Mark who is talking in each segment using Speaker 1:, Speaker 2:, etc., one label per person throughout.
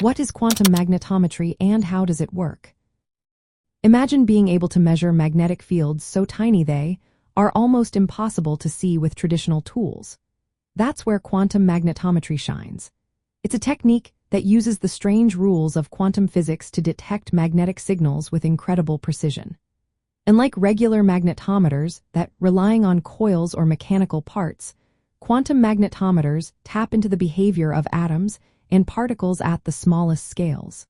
Speaker 1: What is quantum magnetometry and how does it work? Imagine being able to measure magnetic fields so tiny they are almost impossible to see with traditional tools. That's where quantum magnetometry shines. It's a technique that uses the strange rules of quantum physics to detect magnetic signals with incredible precision. Unlike regular magnetometers that relying on coils or mechanical parts, quantum magnetometers tap into the behavior of atoms and particles at the smallest scales.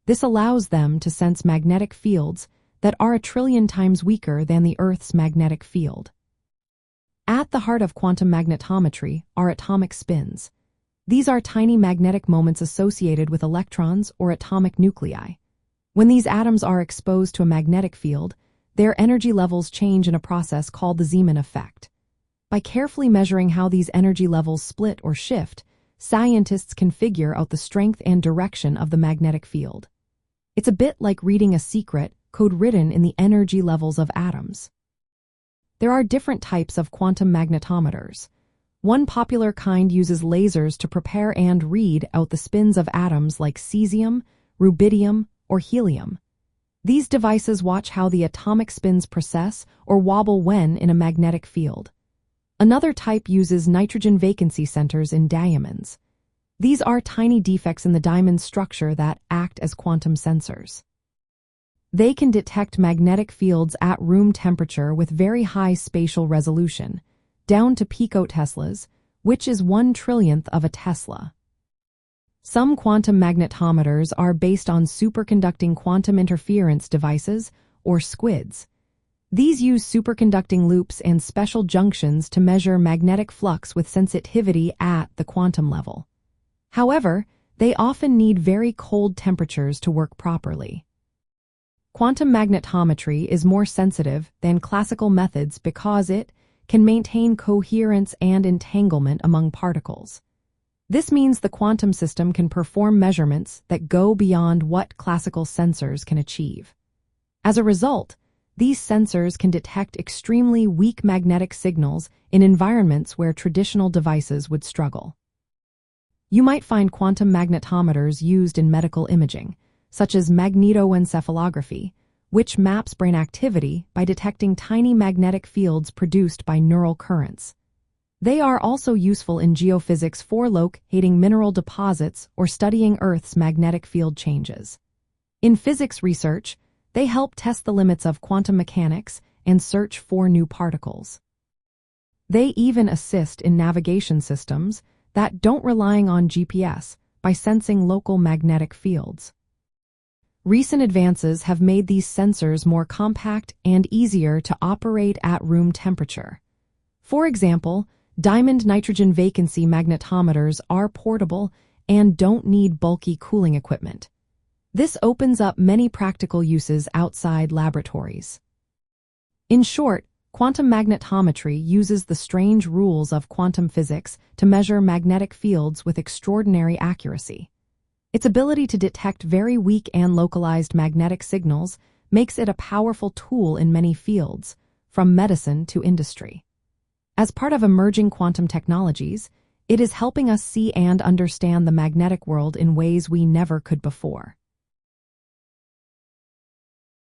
Speaker 1: This allows them to sense magnetic fields that are 1,000,000,000,000 times weaker than the Earth's magnetic field. At the heart of quantum magnetometry are atomic spins. These are tiny magnetic moments associated with electrons or atomic nuclei. When these atoms are exposed to a magnetic field, their energy levels change in a process called the Zeeman effect. By carefully measuring how these energy levels split or shift, scientists can figure out the strength and direction of the magnetic field. It's a bit like reading a secret code written in the energy levels of atoms. There are different types of quantum magnetometers. One popular kind uses lasers to prepare and read out the spins of atoms like cesium, rubidium, or helium. These devices watch how the atomic spins precess or wobble when in a magnetic field. Another type uses nitrogen vacancy centers in diamonds. These are tiny defects in the diamond's structure that act as quantum sensors. They can detect magnetic fields at room temperature with very high spatial resolution, down to picoteslas, which is 1/1,000,000,000th of a Tesla. Some quantum magnetometers are based on superconducting quantum interference devices, or SQUIDs. These use superconducting loops and special junctions to measure magnetic flux with sensitivity at the quantum level. However, they often need very cold temperatures to work properly. Quantum magnetometry is more sensitive than classical methods because it can maintain coherence and entanglement among particles. This means the quantum system can perform measurements that go beyond what classical sensors can achieve. As a result, these sensors can detect extremely weak magnetic signals in environments where traditional devices would struggle. You might find quantum magnetometers used in medical imaging, such as magnetoencephalography, which maps brain activity by detecting tiny magnetic fields produced by neural currents. They are also useful in geophysics for locating mineral deposits or studying Earth's magnetic field changes. In physics research, they help test the limits of quantum mechanics and search for new particles. They even assist in navigation systems that don't rely on GPS by sensing local magnetic fields. Recent advances have made these sensors more compact and easier to operate at room temperature. For example, diamond nitrogen vacancy magnetometers are portable and don't need bulky cooling equipment. This opens up many practical uses outside laboratories. In short, quantum magnetometry uses the strange rules of quantum physics to measure magnetic fields with extraordinary accuracy. Its ability to detect very weak and localized magnetic signals makes it a powerful tool in many fields, from medicine to industry. As part of emerging quantum technologies, it is helping us see and understand the magnetic world in ways we never could before.